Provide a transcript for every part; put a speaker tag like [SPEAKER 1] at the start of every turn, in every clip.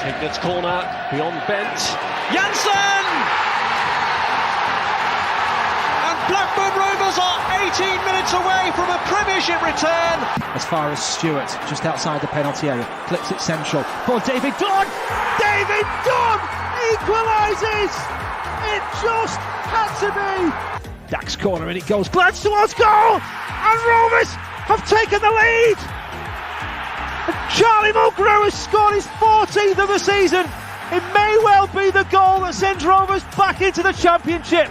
[SPEAKER 1] Hignet's corner, beyond Bent. Janssen! And Blackburn Rovers are 18 minutes away from a Premiership return.
[SPEAKER 2] As far as Stewart, just outside the penalty area, clips it central for David Dunn. David Dunn equalises! It just had to be. Dack's corner and it goes. Glad towards goal! And Rovers have taken the lead! And Charlie Mulgrew has scored his 14th of the season. It may well be the goal that sends Rovers back into the Championship.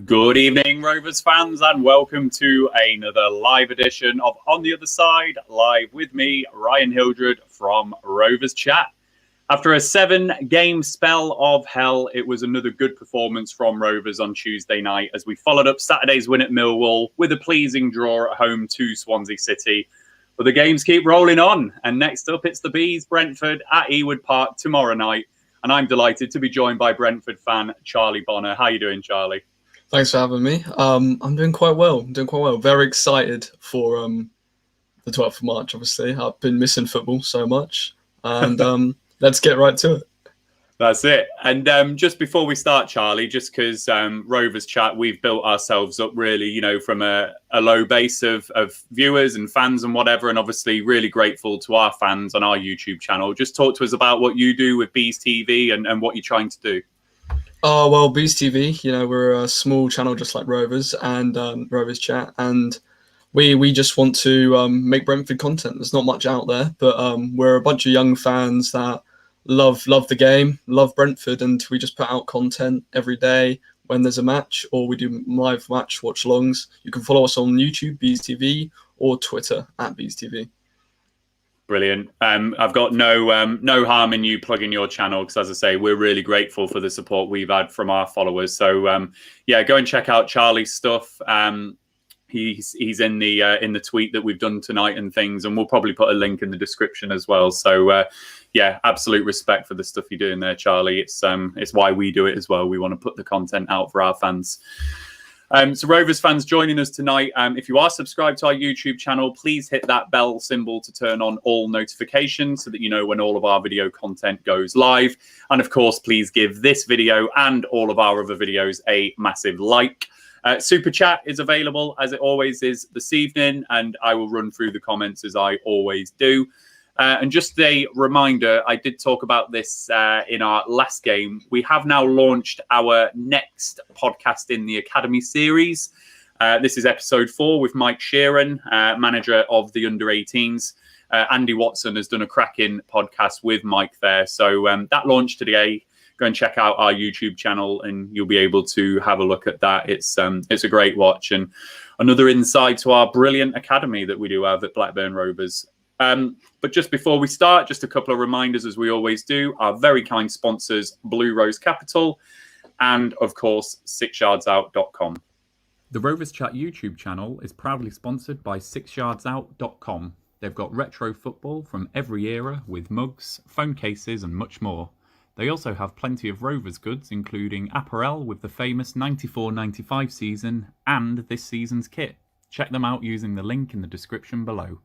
[SPEAKER 3] Good evening, Rovers fans, and welcome to another live edition of On the Other Side, live with me, Ryan Hildred from Rovers Chat. After a 7-game spell of hell, it was another good performance from Rovers on Tuesday night as we followed up Saturday's win at Millwall with a pleasing draw at home to Swansea City. But the games keep rolling on, and next up it's the Bees, Brentford at Ewood Park tomorrow night. And I'm delighted to be joined by Brentford fan Charlie Bonner. How are you doing, Charlie?
[SPEAKER 4] Thanks for having me. I'm doing quite well. Very excited for the 12th of March, obviously. I've been missing football so much. And let's get right to it.
[SPEAKER 3] That's it. And just before we start, Charlie, just because Rovers Chat, we've built ourselves up really, you know, from a low base of viewers and fans and whatever. And obviously really grateful to our fans on our YouTube channel. Just talk to us about what you do with Bees TV and what you're trying to do.
[SPEAKER 4] Oh, well, Bees TV, you know, we're a small channel just like Rovers and Rovers Chat. And we just want to make Brentford content. There's not much out there, but we're a bunch of young fans that love the game, love Brentford, and we just put out content every day when there's a match, or we do live match watch-alongs. You can follow us on YouTube, Bees TV, or Twitter at Bees TV.
[SPEAKER 3] Brilliant. I've got no harm in you plugging your channel because, as I say, we're really grateful for the support we've had from our followers. So, yeah, go and check out Charlie's stuff. He's in the tweet that we've done tonight and things, and we'll probably put a link in the description as well. So, yeah, absolute respect for the stuff you're doing there, Charlie. It's why we do it as well. We want to put the content out for our fans. So Rovers fans joining us tonight, if you are subscribed to our YouTube channel, please hit that bell symbol to turn on all notifications so that you know when all of our video content goes live. And of course, please give this video and all of our other videos a massive like. Super Chat is available as it always is this evening, and I will run through the comments as I always do. And just a reminder, I did talk about this in our last game. We have now launched our next podcast in the Academy series. This is episode 4 with Mike Sheeran, manager of the under-18s. Andy Watson has done a cracking podcast with Mike there. So that launched today. Go and check out our YouTube channel and you'll be able to have a look at that. It's a great watch and another insight to our brilliant academy that we do have at Blackburn Rovers. But just before we start, just a couple of reminders, as we always do. Our very kind sponsors, Blue Rose Capital, and of course, 𝐒𝐏𝐍𝐒𝐄.com.
[SPEAKER 5] The Rovers Chat YouTube channel is proudly sponsored by 𝐒𝐏𝐍𝐒𝐄.com. They've got retro football from every era with mugs, phone cases, and much more. They also have plenty of Rovers goods, including apparel with the famous 94-95 season and this season's kit. Check them out using the link in the description below.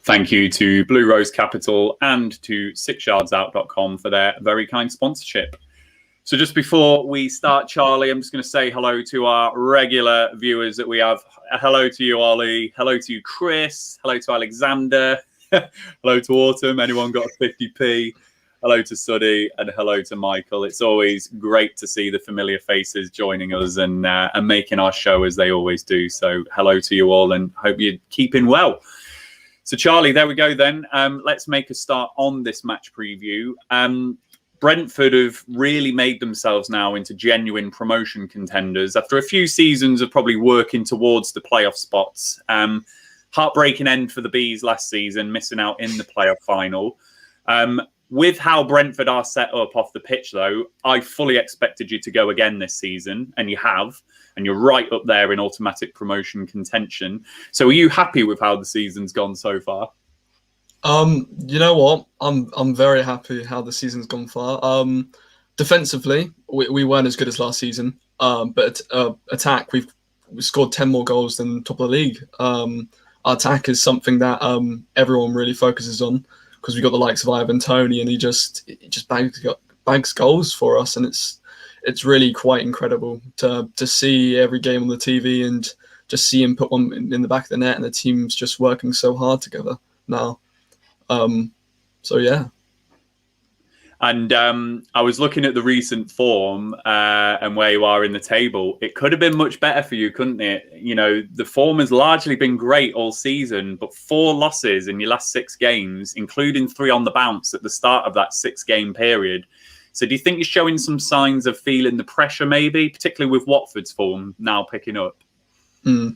[SPEAKER 3] Thank you to Blue Rose Capital and to 𝐒𝐏𝐍𝐒𝐄.com for their very kind sponsorship. So just before we start, Charlie, I'm just going to say hello to our regular viewers that we have. Hello to you, Ollie. Hello to you, Chris. Hello to Alexander. Hello to Autumn. Anyone got a 50p? Hello to Suddy and hello to Michael. It's always great to see the familiar faces joining us and making our show as they always do. So hello to you all and hope you're keeping well. So, Charlie, there we go then. Let's make a start on this match preview. Brentford have really made themselves now into genuine promotion contenders after a few seasons of probably working towards the playoff spots. Heartbreaking end for the Bees last season, missing out in the playoff final. With how Brentford are set up off the pitch, though, I fully expected you to go again this season, and you have, and you're right up there in automatic promotion contention. So are you happy with how the season's gone so far?
[SPEAKER 4] You know what? I'm very happy how the season's gone far. Defensively, we weren't as good as last season. But attack, we scored 10 more goals than top of the league. Our attack is something that everyone really focuses on, because we got the likes of Ivan Toney, and he just bags goals for us, and it's really quite incredible to see every game on the TV and just see him put one in the back of the net, and the team's just working so hard together now. So yeah.
[SPEAKER 3] And I was looking at the recent form and where you are in the table. It could have been much better for you, couldn't it? You know, the form has largely been great all season, but 4 losses in your last 6 games, including 3 on the bounce at the start of that 6-game period. So do you think you're showing some signs of feeling the pressure, maybe, particularly with Watford's form now picking up?
[SPEAKER 4] At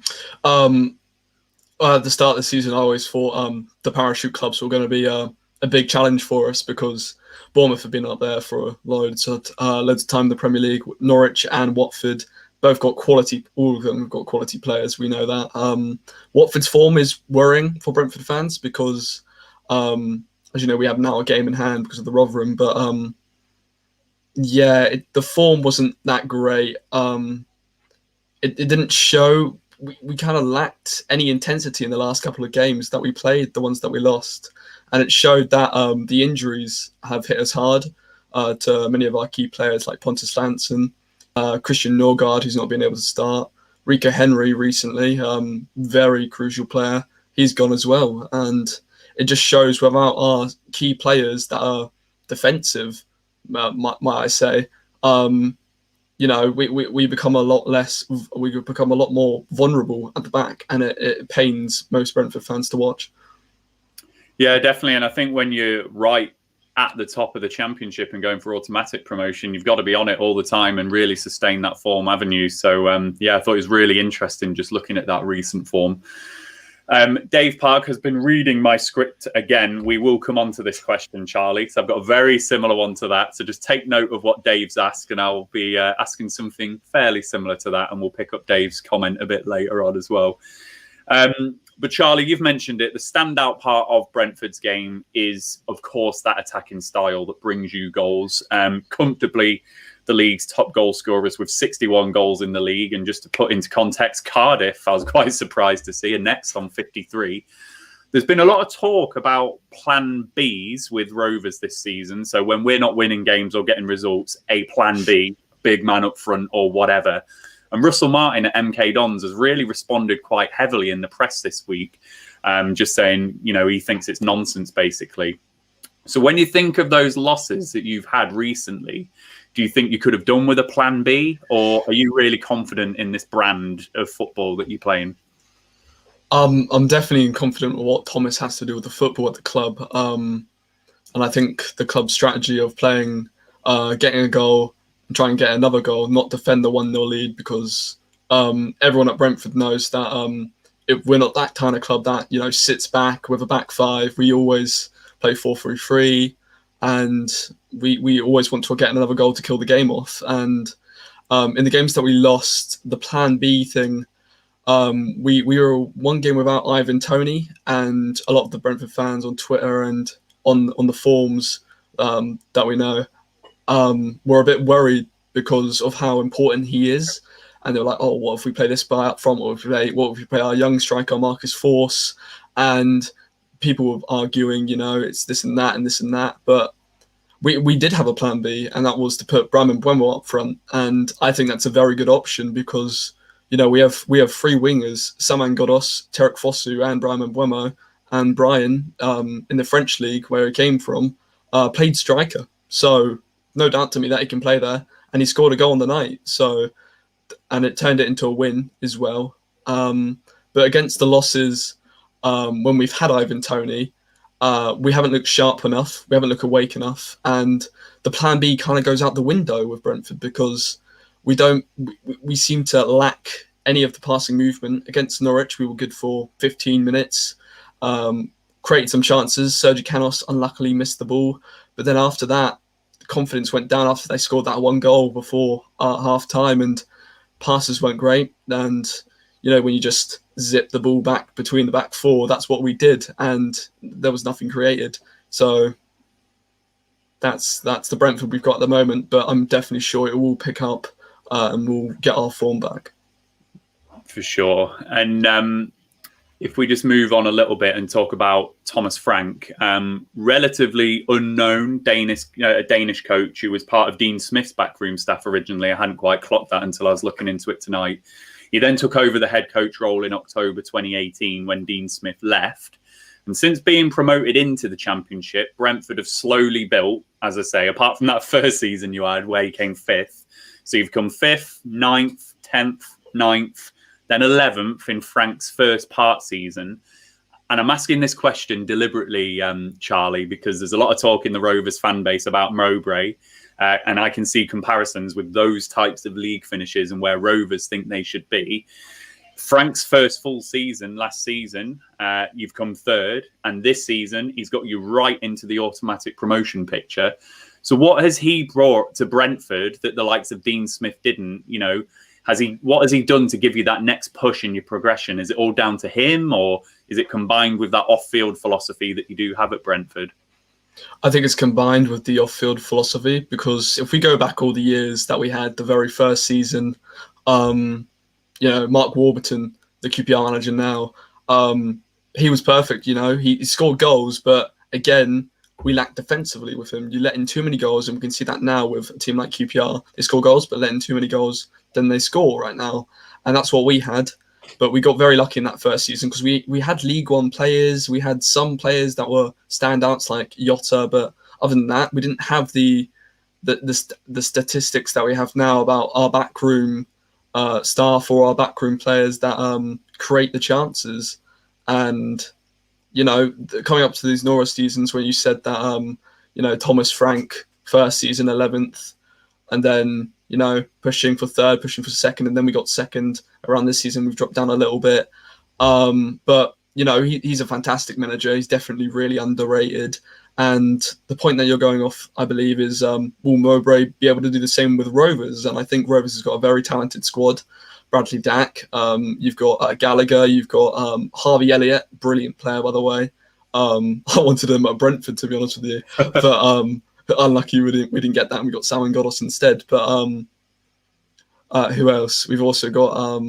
[SPEAKER 4] the start of the season, I always thought the parachute clubs were going to be a big challenge for us, because Bournemouth have been up there for loads of time in the Premier League. Norwich and Watford both got quality. All of them have got quality players. We know that. Watford's form is worrying for Brentford fans because, as you know, we have now a game in hand because of the Rotherham. But the form wasn't that great. It didn't show. We kind of lacked any intensity in the last couple of games that we played, the ones that we lost. And it showed that the injuries have hit us hard to many of our key players, like Pontus Jansson, Christian Norgard, who's not been able to start, Rico Henry recently, very crucial player. He's gone as well. And it just shows without our key players that are defensive, might I say, we become a lot less. We become a lot more vulnerable at the back, and it pains most Brentford fans to watch.
[SPEAKER 3] Yeah, definitely. And I think when you're right at the top of the Championship and going for automatic promotion, you've got to be on it all the time and really sustain that form, haven't you? So, I thought it was really interesting just looking at that recent form. Dave Park has been reading my script again. We will come on to this question, Charlie. So I've got a very similar one to that. So just take note of what Dave's asked, and I'll be asking something fairly similar to that, and we'll pick up Dave's comment a bit later on as well. But Charlie, you've mentioned it. The standout part of Brentford's game is, of course, that attacking style that brings you goals. Comfortably, the league's top goal scorers with 61 goals in the league. And just to put into context, Cardiff, I was quite surprised to see, are next on 53. There's been a lot of talk about plan Bs with Rovers this season. So when we're not winning games or getting results, a plan B, big man up front or whatever. And Russell Martin at MK Dons has really responded quite heavily in the press this week, just saying, he thinks it's nonsense, basically. So when you think of those losses that you've had recently, do you think you could have done with a plan B, or are you really confident in this brand of football that you're playing?
[SPEAKER 4] I'm definitely confident with what Thomas has to do with the football at the club. And I think the club's strategy of playing, getting a goal, and try and get another goal, not defend the 1-0 lead, because everyone at Brentford knows that if we're not that kind of club that sits back with a back 5. We always play 4-3-3, and we always want to get another goal to kill the game off. And in the games that we lost, the plan B thing, we were one game without Ivan Toney, and a lot of the Brentford fans on Twitter and on the forums that we know, were a bit worried because of how important he is, and they were like, "Oh, what if we play this guy up front? What if we play our young striker Marcus Force?" And people were arguing, it's this and that and this and that. But we did have a plan B, and that was to put Brahim Mbeumo up front. And I think that's a very good option because we have 3 wingers: Saman Ghoddos, Tarek Fosu, and Brahim Mbeumo. And Brian, in the French league where he came from, played striker. So no doubt to me that he can play there, and he scored a goal on the night. So, and it turned it into a win as well. But against the losses, when we've had Ivan Toney, we haven't looked sharp enough. We haven't looked awake enough, and the plan B kind of goes out the window with Brentford because we seem to lack any of the passing movement. Against Norwich, we were good for 15 minutes, created some chances. 𝐒𝐏𝐻𝐿 Canos unluckily missed the ball, but then after that, confidence went down after they scored that 1 goal before half time, and passes weren't great. And when you just zip the ball back between the back 4, that's what we did, and there was nothing created. So that's the Brentford we've got at the moment, but I'm definitely sure it will pick up and we'll get our form back.
[SPEAKER 3] For sure. And if we just move on a little bit and talk about Thomas Frank, relatively unknown Danish coach who was part of Dean Smith's backroom staff originally. I hadn't quite clocked that until I was looking into it tonight. He then took over the head coach role in October 2018 when Dean Smith left. And since being promoted into the Championship, Brentford have slowly built, as I say, apart from that first season you had where he came 5th. So you've come 5th, 9th, 10th, 9th, then 11th in Frank's first part season. And I'm asking this question deliberately, Charlie, because there's a lot of talk in the Rovers fan base about Mowbray. And I can see comparisons with those types of league finishes and where Rovers think they should be. Frank's first full season last season, you've come 3rd. And this season, he's got you right into the automatic promotion picture. So what has he brought to Brentford that the likes of Dean Smith didn't? You know, what has he done to give you that next push in your progression? Is it all down to him, or is it combined with that off-field philosophy that you do have at Brentford?
[SPEAKER 4] I think it's combined with the off-field philosophy, because if we go back all the years that we had the very first season, Mark Warburton, the QPR manager now, he was perfect. He scored goals, but again, we lack defensively with him. You let in too many goals, and we can see that now with a team like QPR. They score goals, but let in too many goals, then they score right now. And that's what we had. But we got very lucky in that first season because we had League One players. We had some players that were standouts like 𝐂𝐻𝐿, but other than that, we didn't have the statistics that we have now about our backroom staff or our backroom players that create the chances. And coming up to these Norwich seasons where you said that Thomas Frank first season 11th, and then pushing for 3rd, pushing for 2nd, and then we got 2nd around this season. We've dropped down a little bit, but he's a fantastic manager. He's definitely really underrated. And the point that you're going off, I believe, is will Mowbray be able to do the same with Rovers? And I think Rovers has got a very talented squad. Bradley Dack, you've got Gallagher, you've got Harvey Elliott, brilliant player, by the way. I wanted him at Brentford, to be honest with you, but unlucky we didn't get that, and we got Salmon Ghoddos instead. But who else? We've also got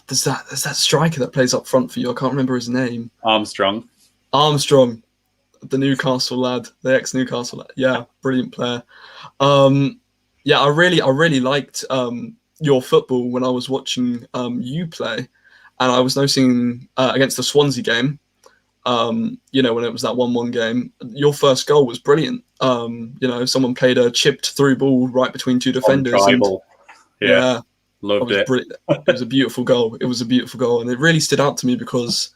[SPEAKER 4] there's that striker that plays up front for you. I can't remember his name.
[SPEAKER 3] Armstrong,
[SPEAKER 4] the Newcastle lad, the ex-Newcastle lad. Yeah, brilliant player. I really liked your football when I was watching you play, and I was noticing against the Swansea game, when it was that 1-1 game, your first goal was brilliant. Someone played a chipped through ball right between two defenders. Yeah,
[SPEAKER 3] loved it.
[SPEAKER 4] It was a beautiful goal. And it really stood out to me because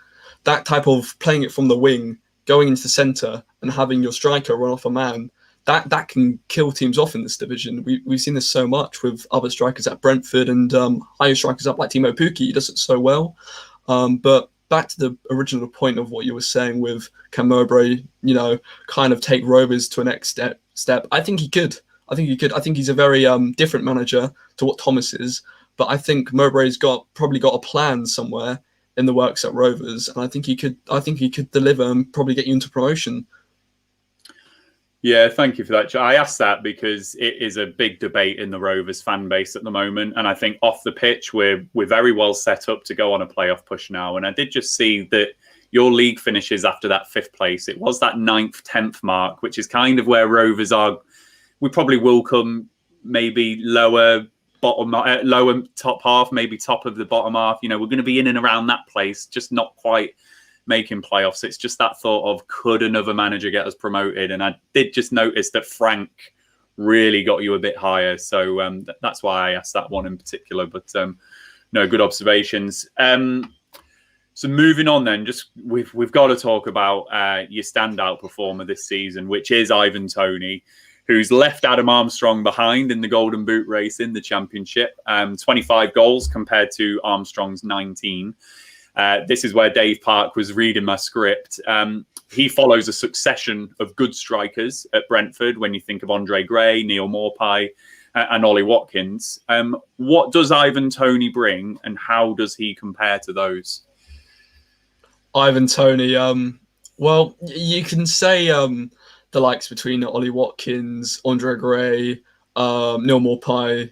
[SPEAKER 4] that type of playing it from the wing, going into the centre and having your striker run off a man, that can kill teams off in this division. We've seen this so much with other strikers at Brentford and higher strikers up like Teemu Pukki. He does it so well. But back to the original point of what you were saying with can Mowbray, kind of take Rovers to a next step. I think he could. I think he's a very different manager to what Thomas is. But I think Mowbray's probably got a plan somewhere in the works at Rovers, and I think he could deliver and probably get you into promotion.
[SPEAKER 3] Yeah, thank you for that. I asked that because it is a big debate in the Rovers fan base at the moment. And I think off the pitch, we're very well set up to go on a playoff push now. And I did just see that your league finishes after that 5th place. It was that 9th, 10th mark, which is kind of where Rovers are. We probably will come maybe lower top half, maybe top of the bottom half. We're going to be in and around that place, just not quite making playoffs. It's just that thought of, could another manager get us promoted? And I did just notice that Frank really got you a bit higher, so that's why I asked that one in particular. But no, good observations. So moving on then, just we've got to talk about your standout performer this season, which is Ivan Toney, who's left Adam Armstrong behind in the Golden Boot race in the Championship. 25 goals compared to Armstrong's 19. This is where Dave Park was reading my script. He follows a succession of good strikers at Brentford when you think of Andre Gray, Neil Maupay, and Ollie Watkins. What does Ivan Toney bring, and how does he compare to those?
[SPEAKER 4] Ivan Toney, well, you can say the likes between Ollie Watkins, Andre Gray, Neil Maupay.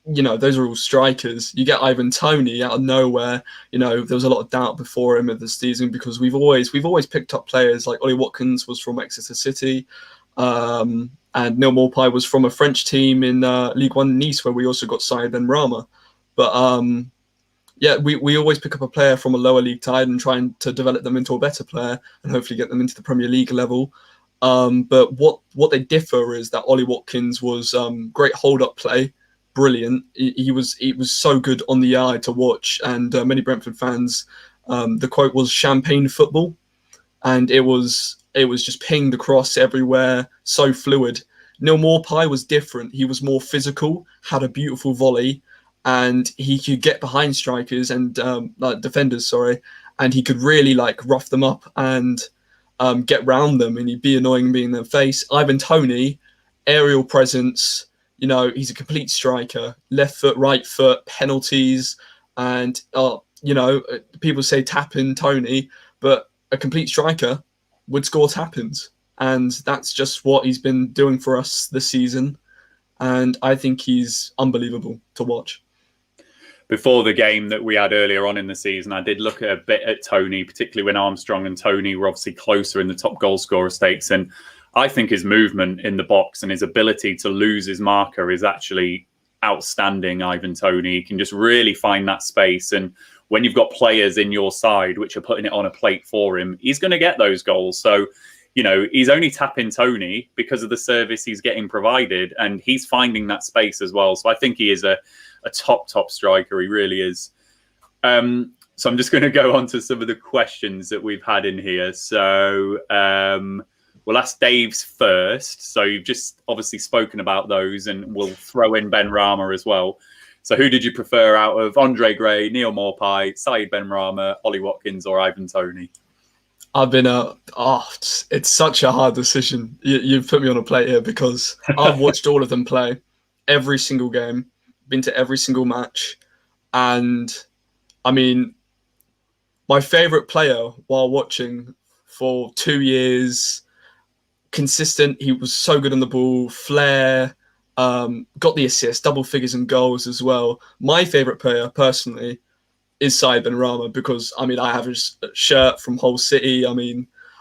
[SPEAKER 4] Those are all strikers. You get Ivan Toney out of nowhere. There was a lot of doubt before him at the season because we've always picked up players like Ollie Watkins was from Exeter City, and Neil Maupay was from a French team in Ligue 1 Nice, where we also got Saïd Benrahma. But we always pick up a player from a lower league side and trying to develop them into a better player and hopefully get them into the Premier League level. But what they differ is that Ollie Watkins was great hold-up play. Brilliant. He was so good on the eye to watch, and many Brentford fans, the quote was champagne football, and it was just pinged across everywhere, so fluid. Neil Maupay was different. He was more physical, had a beautiful volley, and he could get behind strikers and defenders, and he could really rough them up and get round them, and he'd be annoying being in their face. Ivan Toney, aerial presence. He's a complete striker, left foot, right foot, penalties, and people say tap-in Toney, but a complete striker would score tap-ins, and that's just what he's been doing for us this season, and I think he's unbelievable to watch.
[SPEAKER 3] Before the game that we had earlier on in the season, I did look a bit at Toney, particularly when Armstrong and Toney were obviously closer in the top goal scorer stakes, and I think his movement in the box and his ability to lose his marker is actually outstanding. Ivan Toney, he can just really find that space. And when you've got players in your side which are putting it on a plate for him, he's going to get those goals. So, he's only tapping Toney because of the service he's getting provided, and he's finding that space as well. So I think he is a top striker. He really is. So I'm just going to go on to some of the questions that we've had in here. So, we'll ask Dave's first. So you've just obviously spoken about those, and we'll throw in Benrahma as well. So who did you prefer out of Andre Gray, Neil Maupay, Saïd Benrahma, Ollie Watkins, or Ivan Toney?
[SPEAKER 4] I've been it's such a hard decision. You've put me on a plate here because I've watched all of them play, every single game, been to every single match, and I mean, my favourite player while watching for 2 years. Consistent, he was so good on the ball, flair, got the assist, double figures and goals as well. My favourite player, personally, is Saïd Benrahma because, I have his shirt from Hull City.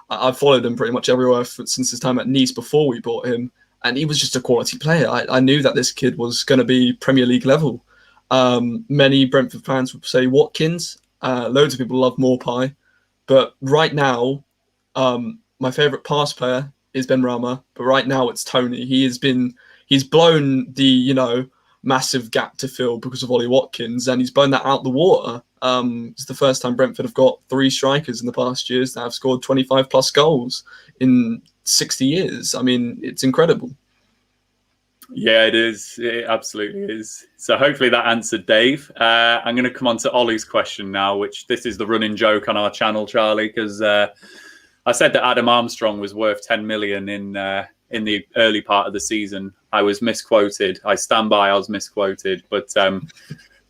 [SPEAKER 4] I've followed him pretty much everywhere since his time at Nice before we bought him, and he was just a quality player. I knew that this kid was going to be Premier League level. Many Brentford fans would say Watkins. Loads of people love Maupay. But right now, my favourite pass player is Benrahma, but right now it's Toney. He's blown the massive gap to fill because of Ollie Watkins, and he's blown that out the water. It's the first time Brentford have got 3 strikers in the past years that have scored 25 plus goals in 60 years. It's incredible.
[SPEAKER 3] Yeah, it is. It absolutely is. So hopefully that answered Dave. I'm going to come on to Ollie's question now, which this is the running joke on our channel, Charlie, because I said that Adam Armstrong was worth 10 million in the early part of the season. I was misquoted. I stand by. I was misquoted. But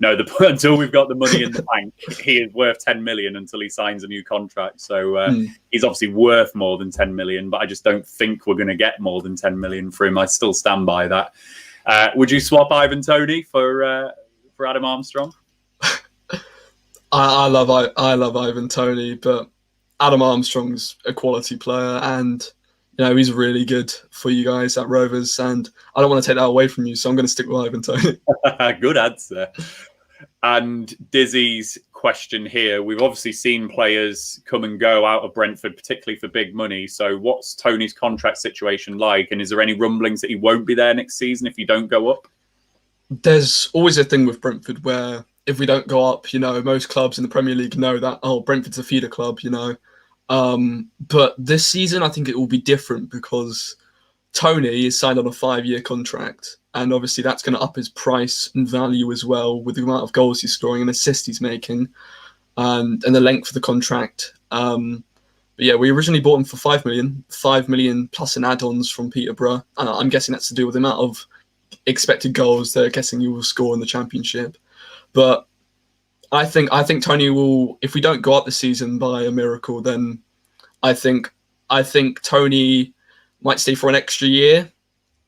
[SPEAKER 3] no, until we've got the money in the bank, he is worth 10 million until he signs a new contract. So he's obviously worth more than 10 million, but I just don't think we're going to get more than 10 million for him. I still stand by that. Would you swap Ivan Toney for Adam Armstrong?
[SPEAKER 4] I love Ivan Toney, but Adam Armstrong's a quality player, and he's really good for you guys at Rovers, and I don't want to take that away from you, so I'm going to stick with Ivan Toney.
[SPEAKER 3] Good answer. And Dizzy's question here, we've obviously seen players come and go out of Brentford, particularly for big money. So what's Toney's contract situation like, and is there any rumblings that he won't be there next season if you don't go up?
[SPEAKER 4] There's always a thing with Brentford where if we don't go up, most clubs in the Premier League know that, Brentford's a feeder club, But this season, I think it will be different because Toney is signed on a 5-year contract, and obviously that's going to up his price and value as well with the amount of goals he's scoring and assists he's making, and the length of the contract. But yeah, we originally bought him for 5 million plus an add-ons from Peterborough. I'm guessing that's to do with the amount of expected goals they're guessing you will score in the Championship. But I think Toney will, if we don't go up this season by a miracle, then I think Toney might stay for an extra year,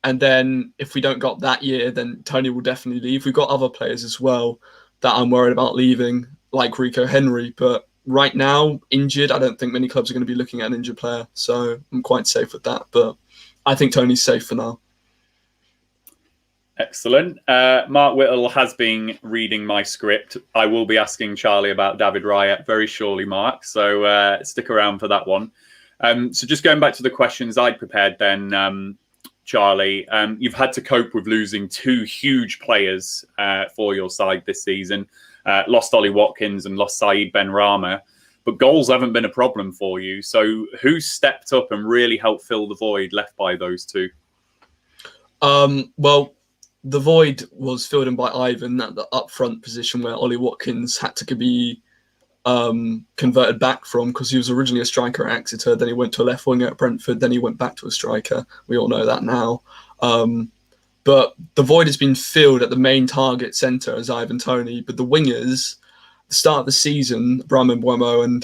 [SPEAKER 4] And then if we don't got that year, then Tony will definitely leave. We've got other players as well that I'm worried about leaving, like 𝐒𝐿𝐄𝐍𝐻. But right now, injured, I don't think many clubs are going to be looking at an injured player. So I'm quite safe with that. But I think Tony's safe for now.
[SPEAKER 3] Excellent. Mark Whittle has been reading my script. I will be asking Charlie about David Raya very shortly, Mark. So stick around for that one. So just going back to the questions I'd prepared then, Charlie, you've had to cope with losing two huge players for your side this season. Lost Ollie Watkins and lost Saeed Benrahma. But goals haven't been a problem for you. So who stepped up and really helped fill the void left by those two?
[SPEAKER 4] Well, the void was filled in by Ivan at the up front position where Ollie Watkins had to be converted back from, because he was originally a striker at Exeter, then he went to a left winger at Brentford, then he went back to a striker. We all know that now. But the void has been filled at the main target centre as Ivan Toney. But the wingers, the start of the season, Brahim Mbeumo and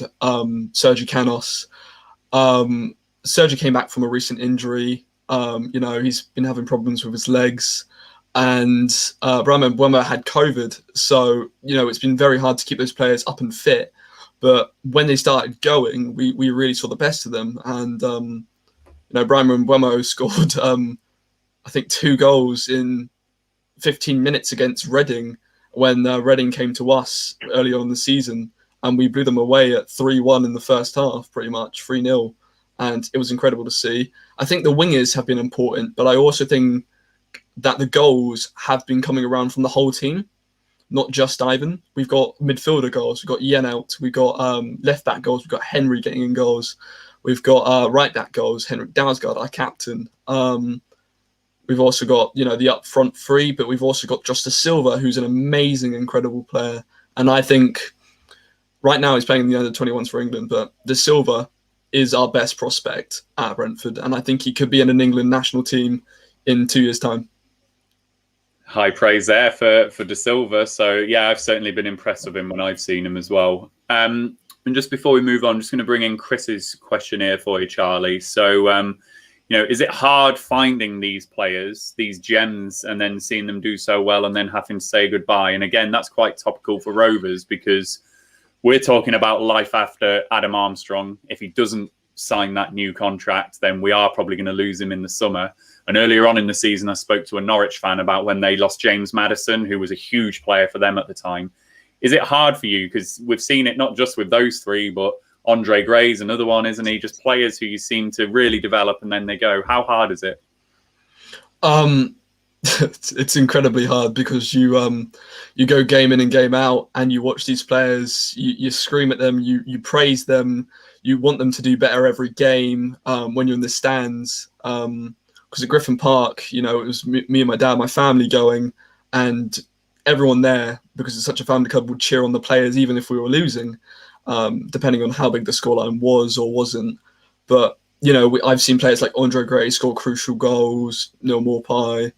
[SPEAKER 4] 𝐒𝐐𝐎𝐍𝐒. Sergi came back from a recent injury. He's been having problems with his legs. And Brahim Mbeumo had COVID. So, it's been very hard to keep those players up and fit. But when they started going, we really saw the best of them. And, Brahim Mbeumo scored, I think, 2 goals in 15 minutes against Reading when Reading came to us earlier on in the season. And we blew them away at 3-1 in the first half, pretty much, 3-0. And it was incredible to see. I think the wingers have been important, but I also think that the goals have been coming around from the whole team, not just Ivan. We've got midfielder goals, we've got Jenelt, we've got left back goals, we've got Henry getting in goals, we've got right back goals, Henrik Dalsgaard, our captain. We've also got, the up front three, but we've also got Josta Silva, who's an amazing, incredible player. And I think right now he's playing in the under-21s for England, but De Silva is our best prospect at Brentford. And I think he could be in an England national team in 2 years' time.
[SPEAKER 3] High praise there for De Silva. So, yeah, I've certainly been impressed with him when I've seen him as well. And just before we move on, I'm just going to bring in Chris's question here for you, Charlie. So, is it hard finding these players, these gems, and then seeing them do so well and then having to say goodbye? And again, that's quite topical for Rovers because we're talking about life after Adam Armstrong. If he doesn't sign that new contract, then we are probably going to lose him in the summer. And earlier on in the season, I spoke to a Norwich fan about when they lost James Maddison, who was a huge player for them at the time. Is it hard for you? Because we've seen it not just with those three, but Andre Gray's another one, isn't he? Just players who you seem to really develop and then they go. How hard is it?
[SPEAKER 4] It's incredibly hard because you go game in and game out and you watch these players, you scream at them, you praise them, you want them to do better every game when you're in the stands. Because at Griffin Park, it was me and my dad, my family going, and everyone there, because it's such a family club, would cheer on the players even if we were losing, depending on how big the scoreline was or wasn't. But, I've seen players like Andre Gray score crucial goals, Neil Maupay,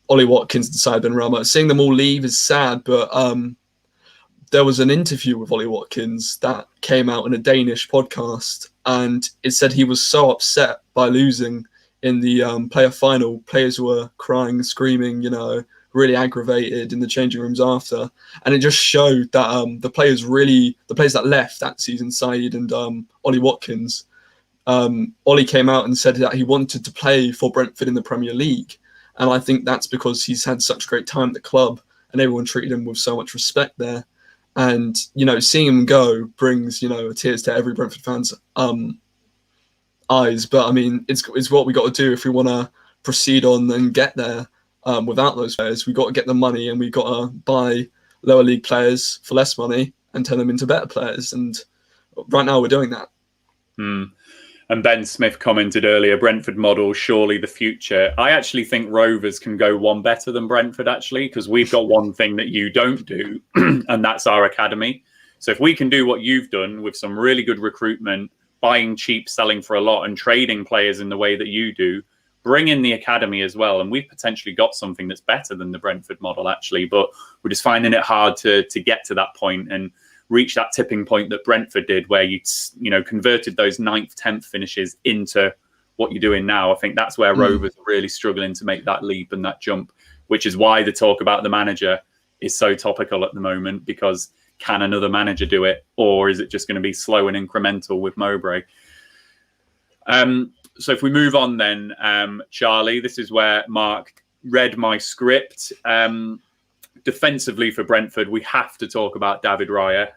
[SPEAKER 4] Ollie Watkins and Saeed Benrahma. Seeing them all leave is sad, but there was an interview with Ollie Watkins that came out in a Danish podcast, and it said he was so upset by losing in the player final. Players were crying, screaming, really aggravated in the changing rooms after. And it just showed that the players that left that season, Saeed and Ollie Watkins, Ollie came out and said that he wanted to play for Brentford in the Premier League. And I think that's because he's had such a great time at the club and everyone treated him with so much respect there. And, seeing him go brings, tears to every Brentford fan's eyes. But, I mean, it's what we got to do if we want to proceed on and get there. Without those players, we got to get the money and we got to buy lower league players for less money and turn them into better players. And right now we're doing that.
[SPEAKER 3] And Ben Smith commented earlier, Brentford model, surely the future. I actually think Rovers can go one better than Brentford, actually, because we've got one thing that you don't do, and that's our academy. So if we can do what you've done with some really good recruitment, buying cheap, selling for a lot, and trading players in the way that you do, bring in the academy as well. And we've potentially got something that's better than the Brentford model, actually. But we're just finding it hard to get to that point and reach that tipping point that Brentford did, where you converted those 9th, 10th finishes into what you're doing now. I think that's where Rovers are really struggling to make that leap and that jump, which is why the talk about the manager is so topical at the moment, because can another manager do it, or is it just going to be slow and incremental with Mowbray? So if we move on then, Charlie, this is where Mark read my script. Defensively for Brentford, we have to talk about David Raya,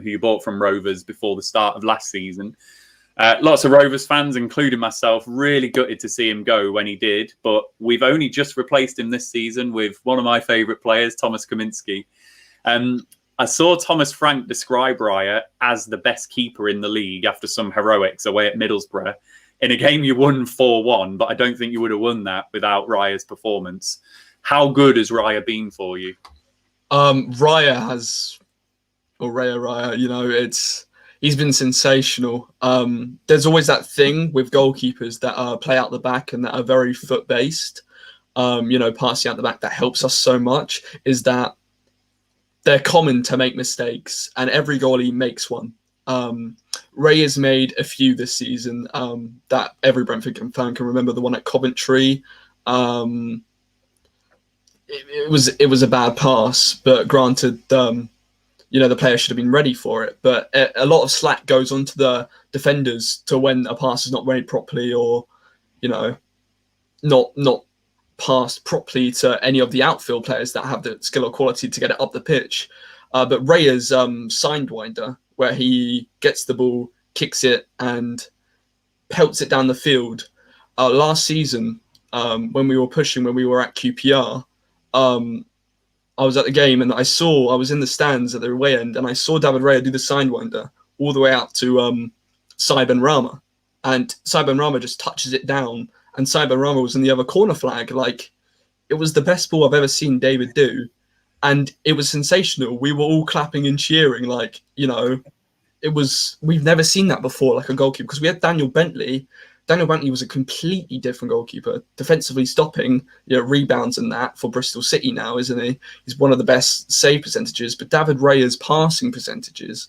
[SPEAKER 3] who you bought from Rovers before the start of last season. Lots of Rovers fans, including myself, really gutted to see him go when he did, but we've only just replaced him this season with one of my favourite players, Thomas Kaminski. I saw Thomas Frank describe Raya as the best keeper in the league after some heroics away at Middlesbrough in a game you won 4-1, but I don't think you would have won that without Raya's performance. How good has Raya been for you?
[SPEAKER 4] Raya, you know, he's been sensational. There's always that thing with goalkeepers that play out the back and that are very foot-based, you know, passing out the back that helps us so much, is that they're common to make mistakes, and every goalie makes one. Ray has made a few this season that every Brentford fan can remember. The one at Coventry, it was a bad pass, but granted, you know, the player should have been ready for it. But a lot of slack goes onto the defenders to when a pass is not made properly, or, you know, not passed properly to any of the outfield players that have the skill or quality to get it up the pitch. But Raya's sidewinder, where he gets the ball, kicks it, and pelts it down the field. Last season, when we were at QPR, I was at the game and I was in the stands at the away end, and I saw David Raya do the sidewinder all the way out to Cy Benrahma, and Cy Benrahma just touches it down, and Cy Benrahma was in the other corner flag. Like, it was the best ball I've ever seen David do, and it was sensational. We were all clapping and cheering, like, you know, we've never seen that before, like a goalkeeper, because we had Daniel Bentley. Daniel Bentley was a completely different goalkeeper, defensively stopping, you know, rebounds and that for Bristol City now, isn't he? He's one of the best save percentages, but David Raya's passing percentages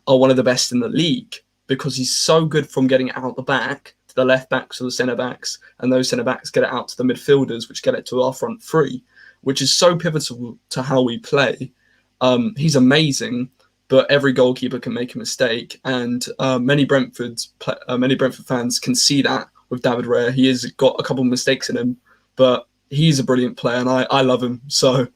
[SPEAKER 4] are one of the best in the league, because he's so good from getting it out the back to the left backs or the centre backs, and those centre backs get it out to the midfielders, which get it to our front three, which is so pivotal to how we play. He's amazing, but every goalkeeper can make a mistake, and many Brentford fans can see that with David Raya. He has got a couple of mistakes in him, but he's a brilliant player, and I love him. So,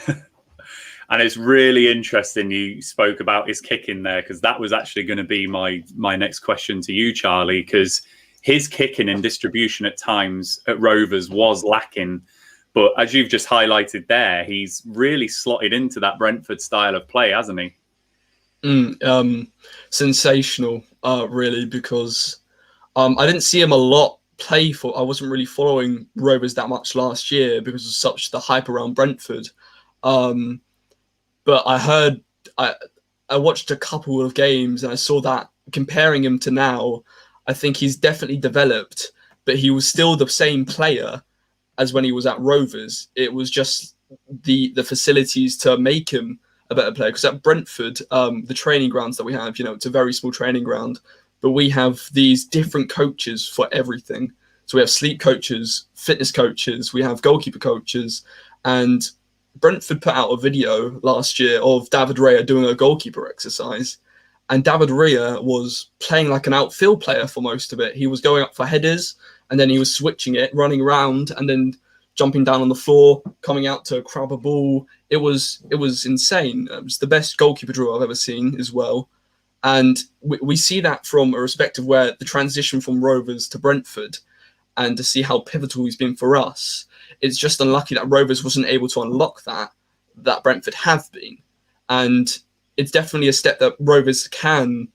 [SPEAKER 3] and it's really interesting you spoke about his kicking there, because that was actually going to be my next question to you, Charlie, because his kicking and distribution at times at Rovers was lacking. But as you've just highlighted there, he's really slotted into that Brentford style of play, hasn't he?
[SPEAKER 4] Sensational, really, because I didn't see him a lot play for. I wasn't really following Rovers that much last year because of such the hype around Brentford. But I watched a couple of games and I saw that, comparing him to now, I think he's definitely developed, but he was still the same player as when he was at Rovers. It was just the facilities to make him a better player, because at Brentford, the training grounds that we have, you know, it's a very small training ground, but we have these different coaches for everything. So we have sleep coaches, fitness coaches, we have goalkeeper coaches, and Brentford put out a video last year of David Raya doing a goalkeeper exercise, and David Raya was playing like an outfield player for most of it. He was going up for headers, and then he was switching it, running around, and then jumping down on the floor, coming out to grab a ball. It was insane. It was the best goalkeeper drill I've ever seen as well. And we see that from a respect of where the transition from Rovers to Brentford, and to see how pivotal he's been for us. It's just unlucky that Rovers wasn't able to unlock that Brentford have been. And it's definitely a step that Rovers can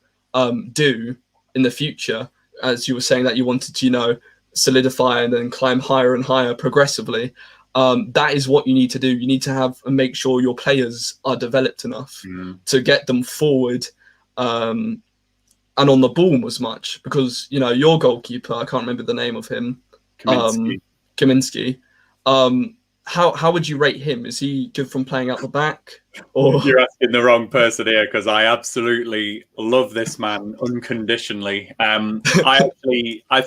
[SPEAKER 4] do in the future. As you were saying that you wanted to, you know, solidify and then climb higher and higher progressively. That is what you need to do. You need to have and make sure your players are developed enough to get them forward and on the ball as much, because, you know, your goalkeeper, I can't remember the name of him, Kaminski. how would you rate him? Is he good from playing out the back? Or
[SPEAKER 3] You're asking the wrong person here, because I absolutely love this man unconditionally. I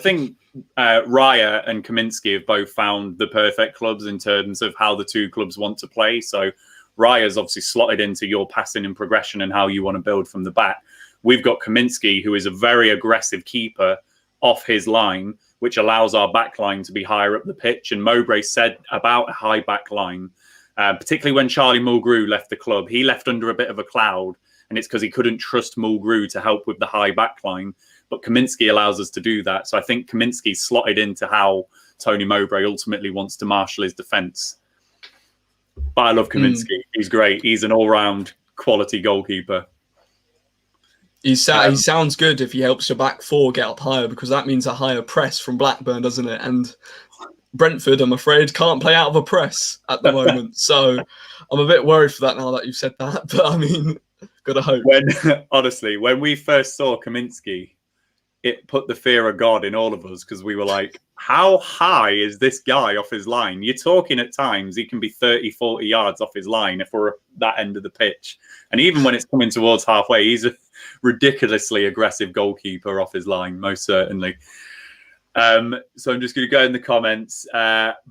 [SPEAKER 3] think Raya and 𝐒𝐿𝐄 have both found the perfect clubs in terms of how the two clubs want to play. So Raya's obviously slotted into your passing and progression and how you want to build from the back. We've got 𝐒𝐿𝐄, who is a very aggressive keeper off his line, which allows our back line to be higher up the pitch. And Mowbray said about a high back line, particularly when Charlie Mulgrew left the club, he left under a bit of a cloud, and it's because he couldn't trust Mulgrew to help with the high back line. But 𝐒𝐿𝐄 allows us to do that. So I think 𝐒𝐿𝐄 slotted into how Tony Mowbray ultimately wants to marshal his defence. But I love 𝐒𝐿𝐄. He's great. He's an all-round quality goalkeeper.
[SPEAKER 4] he sounds good if he helps your back four get up higher, because that means a higher press from Blackburn, doesn't it? And Brentford, I'm afraid, can't play out of a press at the moment. So I'm a bit worried for that now that you've said that. But I mean, gotta hope.
[SPEAKER 3] Honestly, when we first saw 𝐒𝐿𝐄, it put the fear of God in all of us, because we were like, how high is this guy off his line? You're talking at times he can be 30, 40 yards off his line if we're at that end of the pitch. And even when it's coming towards halfway, he's a ridiculously aggressive goalkeeper off his line, most certainly. So I'm just going to go in the comments.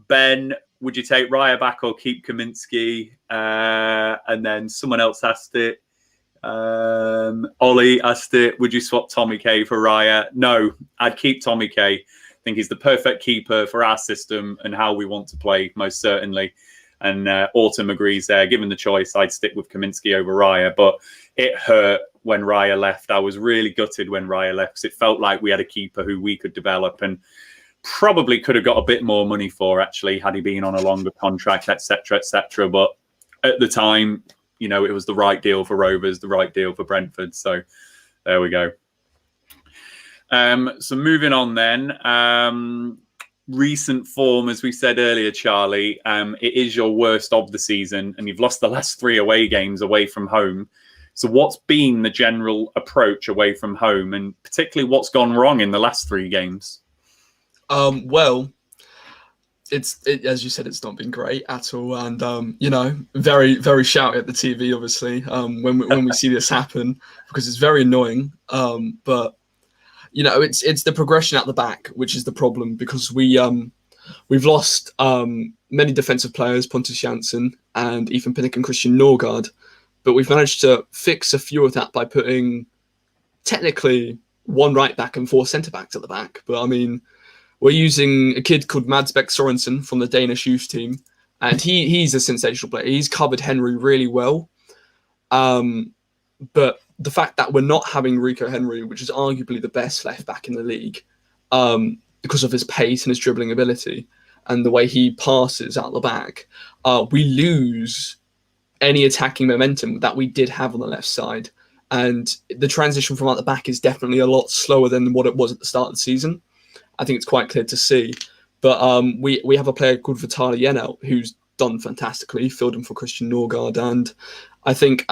[SPEAKER 3] Ben, would you take Raya back or keep 𝐒𝐿𝐄? And then someone else asked it. Ollie asked it, would you swap Tommy K for Raya? No, I'd keep Tommy K. I think he's the perfect keeper for our system and how we want to play, most certainly. And Autumn agrees there. Given the choice, I'd stick with 𝐒𝐿𝐄 over Raya. But it hurt when Raya left. I was really gutted when Raya left, because it felt like we had a keeper who we could develop and probably could have got a bit more money for, actually, had he been on a longer contract, etc., etc. But at the time, you know, it was the right deal for Rovers, the right deal for Brentford. So there we go. So moving on then. Recent form, as we said earlier, Charlie, it is your worst of the season, and you've lost the last 3 away games away from home. So what's been the general approach away from home, and particularly what's gone wrong in the last 3 games?
[SPEAKER 4] Well, as you said, it's not been great at all, and you know, very, very shouty at the TV, obviously, when we see this happen, because it's very annoying. But you know, it's the progression at the back which is the problem, because we've lost many defensive players, Pontus Jansson and Ethan Pinnock and Christian Norgard, but we've managed to fix a few of that by putting technically 1 right back and 4 centre backs at the back. But I mean, we're using a kid called Mads Bech Sorensen from the Danish youth team, and he's a sensational player. He's covered Henry really well. But the fact that we're not having Rico Henry, which is arguably the best left back in the league, because of his pace and his dribbling ability and the way he passes out the back, we lose any attacking momentum that we did have on the left side. And the transition from out the back is definitely a lot slower than what it was at the start of the season. I think it's quite clear to see. But we have a player called Vitaly Yenel who's done fantastically, filled in for Christian Norgard. And I think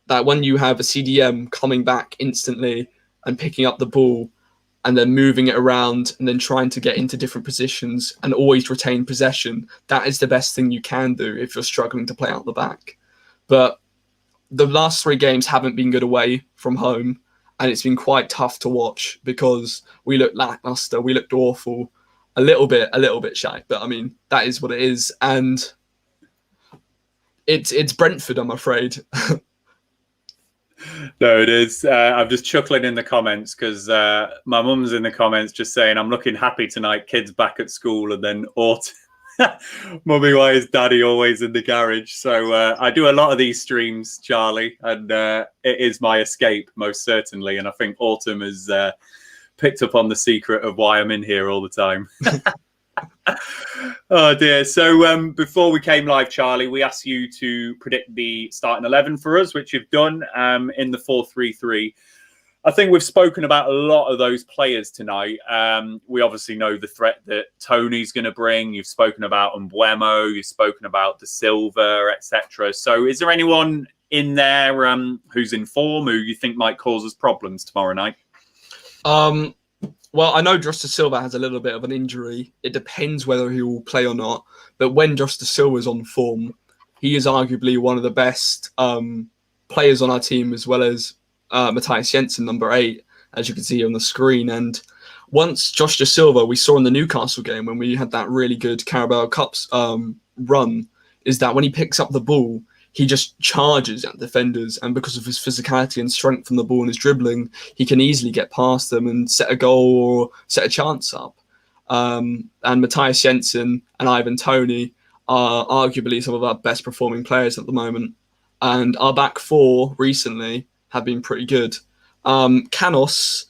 [SPEAKER 4] that when you have a CDM coming back instantly and picking up the ball and then moving it around and then trying to get into different positions and always retain possession, that is the best thing you can do if you're struggling to play out the back. But the last 3 games haven't been good away from home, and it's been quite tough to watch because we looked lackluster, we looked awful, a little bit shy. But I mean, that is what it is, and it's Brentford, I'm afraid.
[SPEAKER 3] No, it is. I'm just chuckling in the comments because my mum's in the comments just saying, I'm looking happy tonight, kids back at school, and then Mummy, why is Daddy always in the garage? So I do a lot of these streams, Charlie, and it is my escape, most certainly. And I think Autumn has picked up on the secret of why I'm in here all the time. Oh dear. So before we came live, Charlie, we asked you to predict the starting 11 for us, which you've done in the 4-3-3. I think we've spoken about a lot of those players tonight. We obviously know the threat that Tony's going to bring. You've spoken about Mbeumo, you've spoken about 𝐷𝐕𝐄𝐑𝐻, etc. So is there anyone in there who's in form who you think might cause us problems tomorrow night?
[SPEAKER 4] Well, I know Justice Silva has a little bit of an injury. It depends whether he will play or not. But when Justice Silva is on form, he is arguably one of the best players on our team, as well as Matthias Jensen, number 8, as you can see on the screen. And once Justice Silva, we saw in the Newcastle game when we had that really good Carabao Cups run, is that when he picks up the ball, he just charges at defenders, and because of his physicality and strength from the ball and his dribbling, he can easily get past them and set a goal or set a chance up. And Matthias Jensen and Ivan Toney are arguably some of our best performing players at the moment. And our back four recently have been pretty good. 𝐒𝐏𝐻𝐿,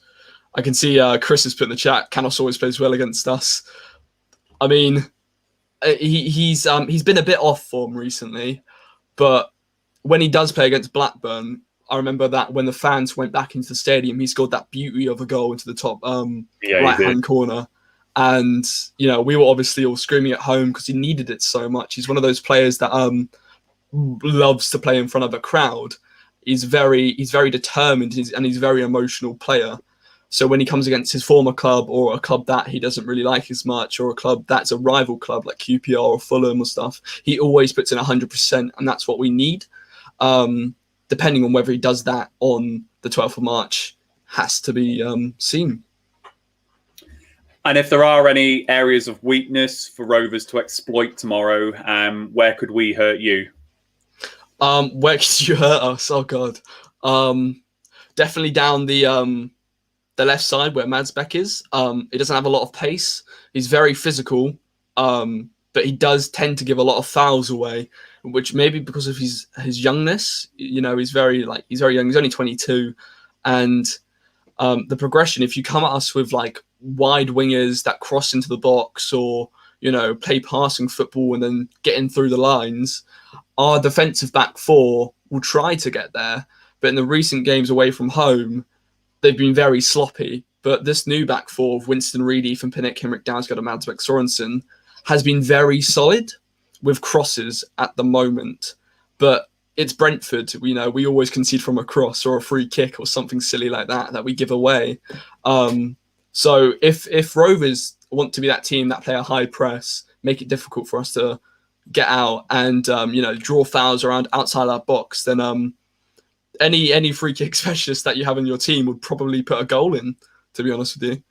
[SPEAKER 4] I can see Chris has put in the chat, 𝐒𝐏𝐻𝐿 always plays well against us. I mean, he's been a bit off form recently, but when he does play against Blackburn, I remember that when the fans went back into the stadium, he scored that beauty of a goal into the top right-hand corner. And, you know, we were obviously all screaming at home because he needed it so much. He's one of those players that loves to play in front of a crowd. He's very determined, and he's a very emotional player. So when he comes against his former club or a club that he doesn't really like as much, or a club that's a rival club like QPR or Fulham or stuff, he always puts in 100%, and that's what we need. Depending on whether he does that on the 12th of March has to be seen.
[SPEAKER 3] And if there are any areas of weakness for Rovers to exploit tomorrow, where could we hurt you?
[SPEAKER 4] Where could you hurt us? Oh God, definitely down the left side where Madsbek is. He doesn't have a lot of pace. He's very physical, but he does tend to give a lot of fouls away, which maybe because of his youngness. You know, he's very young. He's only 22, and the progression. If you come at us with like wide wingers that cross into the box, or you know, play passing football and then getting through the lines, our defensive back four will try to get there. But in the recent games away from home, they've been very sloppy. But this new back four of Winston Reid, Ethan Pinnock, Henrik Dansgaard and Madsbek Sorensen has been very solid with crosses at the moment. But it's Brentford. You know, we always concede from a cross or a free kick or something silly like that we give away. So if Rovers want to be that team that play a high press, make it difficult for us to get out and you know, draw fouls around outside our box, then any free kick specialist that you have in your team would probably put a goal in, to be honest with you.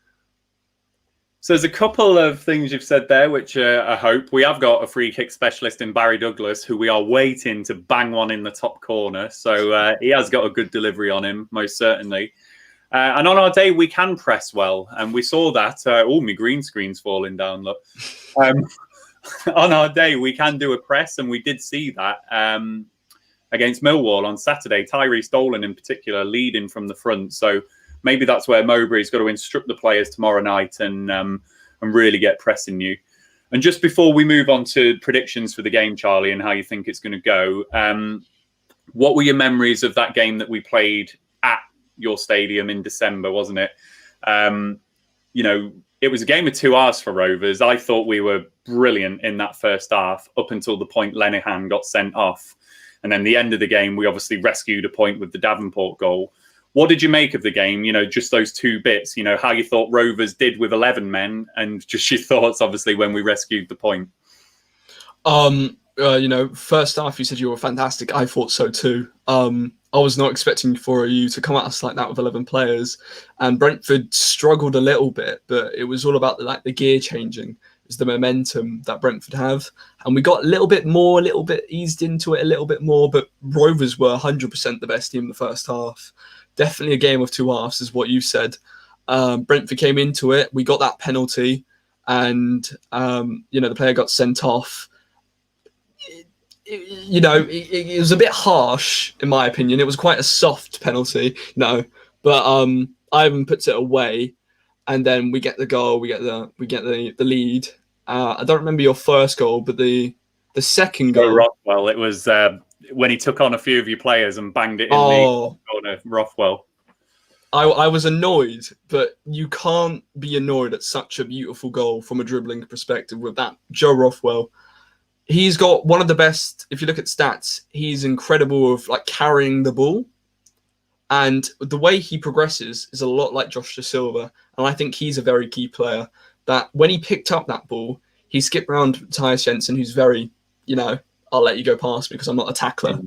[SPEAKER 3] So there's a couple of things you've said there, which I hope. We have got a free kick specialist in Barry Douglas, who we are waiting to bang one in the top corner. So he has got a good delivery on him, most certainly. And on our day, we can press well. And we saw that. Oh, my green screen's falling down, look. On our day, we can do a press, and we did see that against Millwall on Saturday. Tyrese Dolan, in particular, leading from the front. So maybe that's where Mowbray's got to instruct the players tomorrow night and really get pressing you. And just before we move on to predictions for the game, Charlie, and how you think it's going to go, what were your memories of that game that we played at your stadium in December, wasn't it? You know, it was a game of 2 hours for Rovers. I thought we were brilliant in that first half up until the point Lenihan got sent off. And then the end of the game, we obviously rescued a point with the Davenport goal. What did you make of the game? You know, just those 2 bits, you know, how you thought Rovers did with 11 men, and just your thoughts, obviously, when we rescued the point.
[SPEAKER 4] You know, first half, you said you were fantastic. I thought so too. I was not expecting for you to come at us like that with 11 players. And Brentford struggled a little bit, but it was all about the gear changing. It's the momentum that Brentford have. And we got a little bit eased into it a little bit more, but Rovers were 100% the best team in the first half. Definitely a game of 2 halves is what you said. Brentford came into it. We got that penalty, and you know, the player got sent off. You know, it was a bit harsh in my opinion. It was quite a soft penalty, you know, but Ivan puts it away, and then we get the goal. We get the lead. I don't remember your first goal, but the second goal.
[SPEAKER 3] Rothwell. It was when he took on a few of your players and banged it in the corner. Rothwell.
[SPEAKER 4] I was annoyed, but you can't be annoyed at such a beautiful goal from a dribbling perspective with that. Joe Rothwell. He's got one of the best, if you look at stats, he's incredible of like carrying the ball. And the way he progresses is a lot like Josh Da Silva. And I think he's a very key player that when he picked up that ball, he skipped around Tyus Jensen, who's very, I'll let you go past me because I'm not a tackler.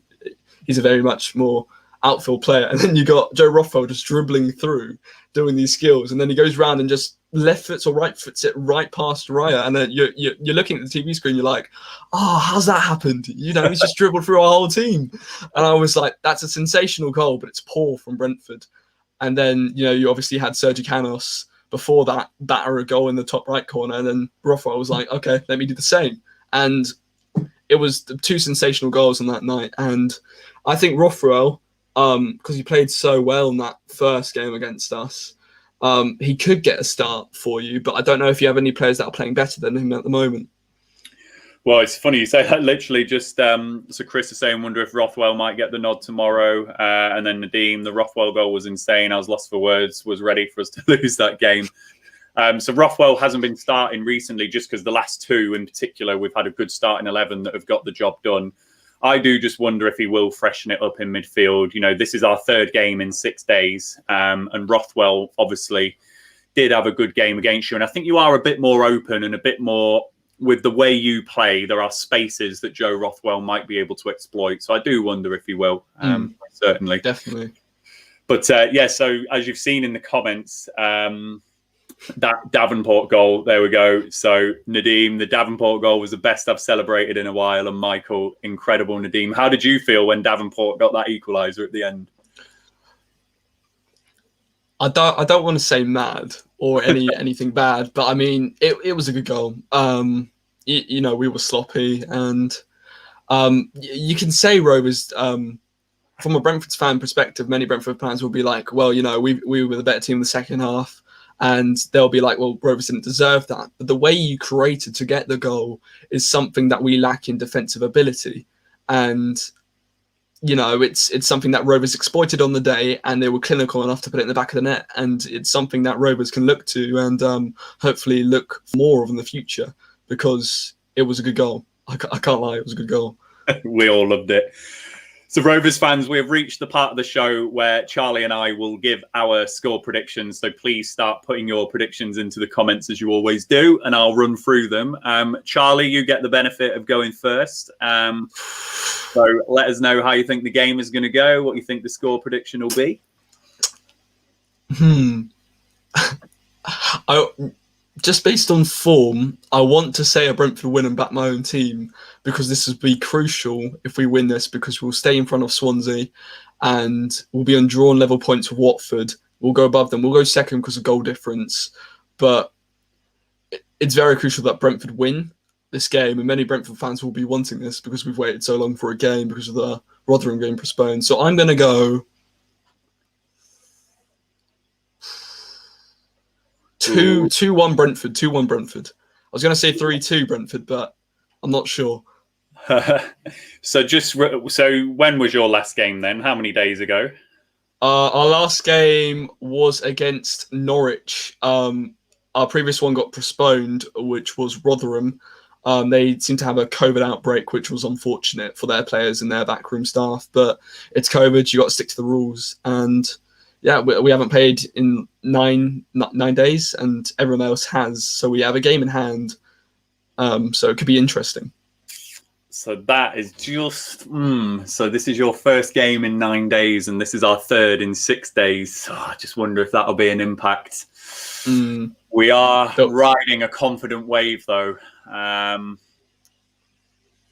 [SPEAKER 4] He's a very much more outfield player. And then you got Joe Rothwell just dribbling through, doing these skills. And then he goes around and just left foots or right foots it right past Raya. And then you're looking at the TV screen, you're like, oh, how's that happened? He's just dribbled through our whole team. And I was like, that's a sensational goal, but it's poor from Brentford. And then, you obviously had 𝐒𝐏𝐻𝐂𝐐𝐓 before that batter a goal in the top right corner. And then Rothwell was like, okay, let me do the same. And it was the 2 sensational goals on that night. And I think Rothwell, because he played so well in that first game against us, he could get a start for you. But I don't know if you have any players that are playing better than him at the moment.
[SPEAKER 3] Well, it's funny you say that. Literally just, so Chris is saying, wonder if Rothwell might get the nod tomorrow. And then Nadeem, the Rothwell goal was insane. I was lost for words, was ready for us to lose that game. So Rothwell hasn't been starting recently just because the last 2 in particular, we've had a good starting 11 that have got the job done. I do just wonder if he will freshen it up in midfield. This is our 3rd game in 6 days. And Rothwell obviously did have a good game against you. And I think you are a bit more open and a bit more with the way you play. There are spaces that Joe Rothwell might be able to exploit. So I do wonder if he will, certainly.
[SPEAKER 4] Definitely.
[SPEAKER 3] But so as you've seen in the comments, that Davenport goal, there we go. So Nadeem, the Davenport goal was the best I've celebrated in a while. And Michael, incredible. Nadeem, how did you feel when Davenport got that equaliser at the end?
[SPEAKER 4] I don't want to say mad or anything bad, but I mean it was a good goal. We were sloppy, and you can say Rovers. From a Brentford fan perspective, many Brentford fans will be like, well, we were the better team in the second half. And they'll be like, well, Rovers didn't deserve that. But the way you created to get the goal is something that we lack in defensive ability. And, it's something that Rovers exploited on the day, and they were clinical enough to put it in the back of the net. And it's something that Rovers can look to and hopefully look more of in the future, because it was a good goal. I can't lie, it was a good goal.
[SPEAKER 3] We all loved it. So Rovers fans, we have reached the part of the show where Charlie and I will give our score predictions. So please start putting your predictions into the comments as you always do, and I'll run through them. Charlie, you get the benefit of going first. So let us know how you think the game is going to go, what you think the score prediction will be.
[SPEAKER 4] Just based on form, I want to say a Brentford win and back my own team, because this would be crucial if we win this, because we'll stay in front of Swansea and we'll be on drawn level points with Watford. We'll go above them. We'll go second because of goal difference. But it's very crucial that Brentford win this game, and many Brentford fans will be wanting this because we've waited so long for a game because of the Rotherham game postponed. So I'm going to go 2-1 Brentford. 2-1 Brentford. I was going to say 3-2 Brentford, but I'm not sure.
[SPEAKER 3] So when was your last game then? How many days ago?
[SPEAKER 4] Our last game was against Norwich. Our previous one got postponed, which was Rotherham. They seem to have a COVID outbreak, which was unfortunate for their players and their backroom staff. But it's COVID. You got to stick to the rules. And yeah, we haven't played in nine days, and everyone else has. So we have a game in hand. So it could be interesting.
[SPEAKER 3] So that is just... So this is your first game in 9 days, and this is our third in 6 days. Oh, I just wonder if that'll be an impact. We are riding a confident wave, though. I'm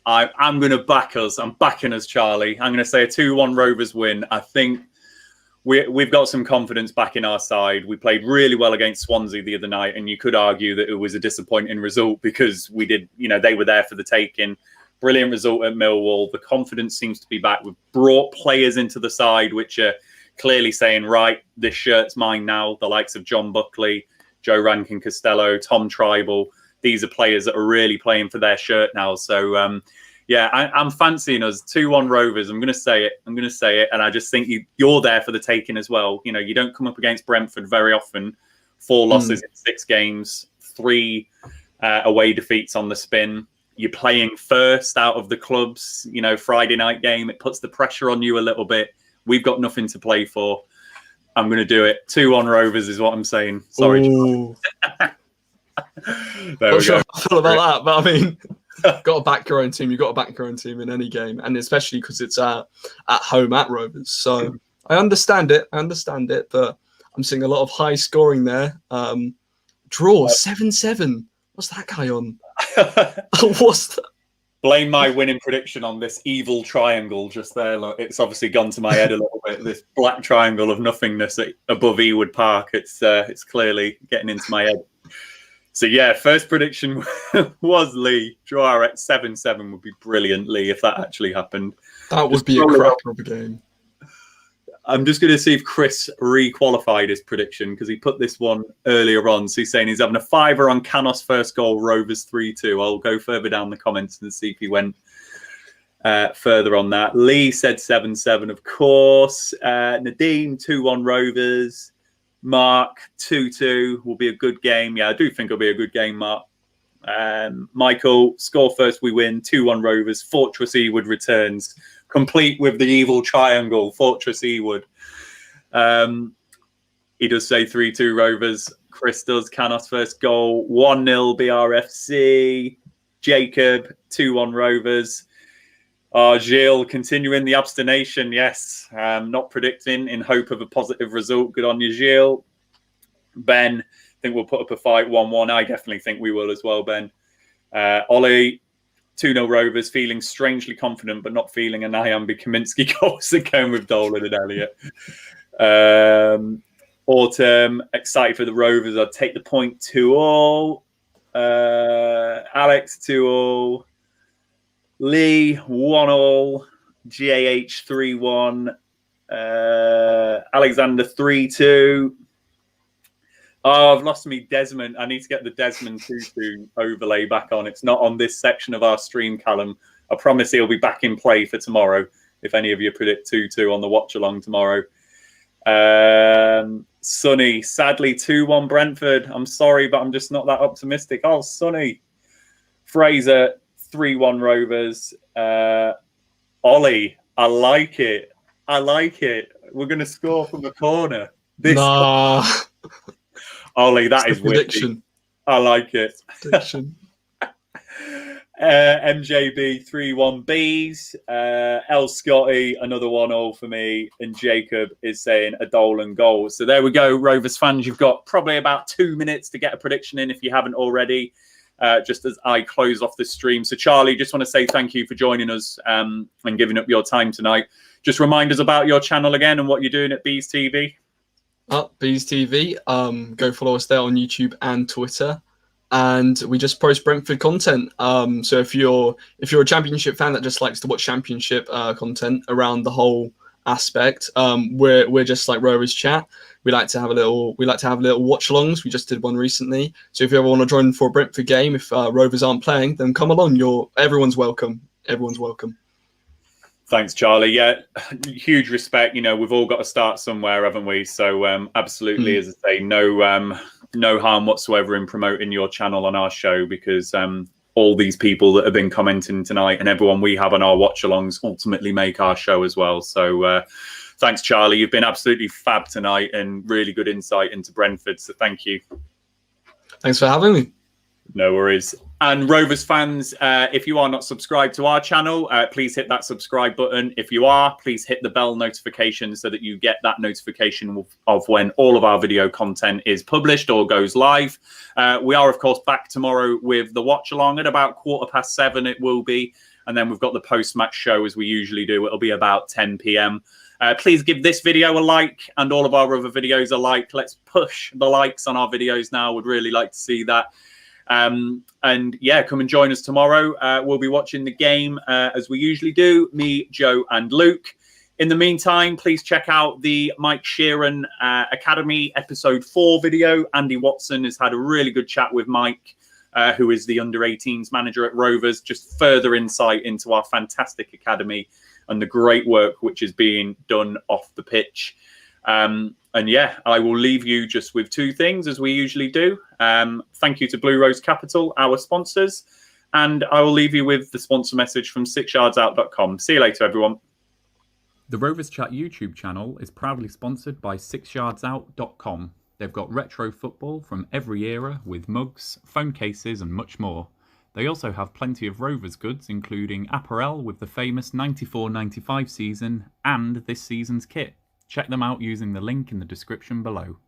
[SPEAKER 3] going to back us. I'm backing us, Charlie. I'm going to say a 2-1 Rovers win. I think we've got some confidence back in our side. We played really well against Swansea the other night, and you could argue that it was a disappointing result because we did, they were there for the taking. Brilliant result at Millwall. The confidence seems to be back. We've brought players into the side which are clearly saying, right, this shirt's mine now. The likes of John Buckley, Joe Rankin-Costello, Tom Tribal. These are players that are really playing for their shirt now. So, I'm fancying us 2-1 Rovers. I'm going to say it. And I just think you're there for the taking as well. You don't come up against Brentford very often. 4 losses in 6 games, 3 away defeats on the spin. You're playing first out of the clubs, Friday night game. It puts the pressure on you a little bit. We've got nothing to play for. I'm going to do it. 2-1 Rovers is what I'm saying. Sorry.
[SPEAKER 4] Not sure how I feel about that, but I mean, got to back your own team. You've got to back your own team in any game, and especially because it's at home at Rovers. So I understand it. But I'm seeing a lot of high scoring there. Draw 7-7. What's that guy on? What's that?
[SPEAKER 3] Blame my winning prediction on this evil triangle just there. Look, it's obviously gone to my head a little bit. This black triangle of nothingness above Ewood Park. It's clearly getting into my head. So yeah, first prediction was Lee. Draw at 7-7 would be brilliant, Lee, if that actually happened.
[SPEAKER 4] That would be a cracker of a game.
[SPEAKER 3] I'm just going to see if Chris re-qualified his prediction because he put this one earlier on. So he's saying he's having a fiver on 𝐂𝐻𝐍𝐓 first goal, Rovers 3-2. I'll go further down the comments and see if he went further on that. Lee said 7-7, of course. Nadine, 2-1 Rovers. Mark, 2-2 will be a good game. Yeah, I do think it'll be a good game, Mark. Michael, score first, we win. 2-1 Rovers. Fortress Ewood returns, complete with the evil triangle. Fortress Ewood. He does say 3-2 Rovers. Chris does. 𝐂𝐻𝐍𝐓 first goal. 1-0 BRFC. Jacob, 2-1 Rovers. Gilles continuing the abstination. Yes, not predicting in hope of a positive result. Good on you, Gilles. Ben, I think we'll put up a fight 1-1. I definitely think we will as well, Ben. Ollie, 2-0 Rovers, feeling strangely confident, but not feeling a 𝐿𝐼𝐄𝐄𝐈𝐄 goals that going with Dolan and Elliott. Autumn, excited for the Rovers. I'll take the point 2-all. Alex, 2-all. Lee, 1-all. GAH, 3-1. Alexander, 3-2. Oh, I've lost me Desmond. I need to get the Desmond Tutu overlay back on. It's not on this section of our stream, Callum. I promise he'll be back in play for tomorrow, if any of you predict 2-2 on the watch-along tomorrow. Sonny, sadly, 2-1 Brentford. I'm sorry, but I'm just not that optimistic. Oh, Sonny. Fraser, 3-1 Rovers. Ollie, I like it. We're going to score from the corner.
[SPEAKER 4] Nah.
[SPEAKER 3] Ollie, that is
[SPEAKER 4] prediction.
[SPEAKER 3] I like it.
[SPEAKER 4] Prediction.
[SPEAKER 3] MJB, 3-1 Bees. 𝐿𝐿 another 1-0 for me. And Jacob is saying a Dolan goal. So there we go, Rovers fans. You've got probably about 2 minutes to get a prediction in if you haven't already. Just as I close off the stream. So Charlie, just want to say thank you for joining us and giving up your time tonight. Just remind us about your channel again and what you're doing at Bees TV.
[SPEAKER 4] Bees TV. Go follow us there on YouTube and Twitter. And we just post Brentford content. So if you're a Championship fan that just likes to watch Championship content around the whole aspect, we're just like Rovers Chat. We like to have a little watch-alongs. We just did one recently. So if you ever want to join for a Brentford game, if Rovers aren't playing, then come along. Everyone's welcome. Everyone's welcome.
[SPEAKER 3] Thanks, Charlie. Yeah, huge respect. You know, we've all got to start somewhere, haven't we? So absolutely, as I say, no harm whatsoever in promoting your channel on our show, because all these people that have been commenting tonight and everyone we have on our watch-alongs ultimately make our show as well. So thanks, Charlie. You've been absolutely fab tonight and really good insight into Brentford. So thank you.
[SPEAKER 4] Thanks for having me.
[SPEAKER 3] No worries. And Rovers fans, if you are not subscribed to our channel, please hit that subscribe button. If you are, please hit the bell notification so that you get that notification of when all of our video content is published or goes live. We are, of course, back tomorrow with the watch along at about 7:15. It will be. And then we've got the post-match show as we usually do. It'll be about 10 p.m. Please give this video a like and all of our other videos a like. Let's push the likes on our videos now. Would really like to see that. And yeah, come and join us tomorrow. We'll be watching the game as we usually do, me, Joe and Luke. In the meantime, please check out the 𝐒𝐿 Academy episode 4 video. Andy Watson has had a really good chat with Mike, who is the under-18s manager at Rovers. Just further insight into our fantastic academy and the great work which is being done off the pitch. And yeah, I will leave you just with 2 things, as we usually do. Thank you to Blue Rose Capital, our sponsors. And I will leave you with the sponsor message from 6yardsOut.com. See you later, everyone.
[SPEAKER 5] The Rovers Chat YouTube channel is proudly sponsored by 𝐒𝐏𝐎𝐍𝐒.com. They've got retro football from every era with mugs, phone cases and much more. They also have plenty of Rovers goods, including apparel with the famous 94-95 season and this season's kit. Check them out using the link in the description below.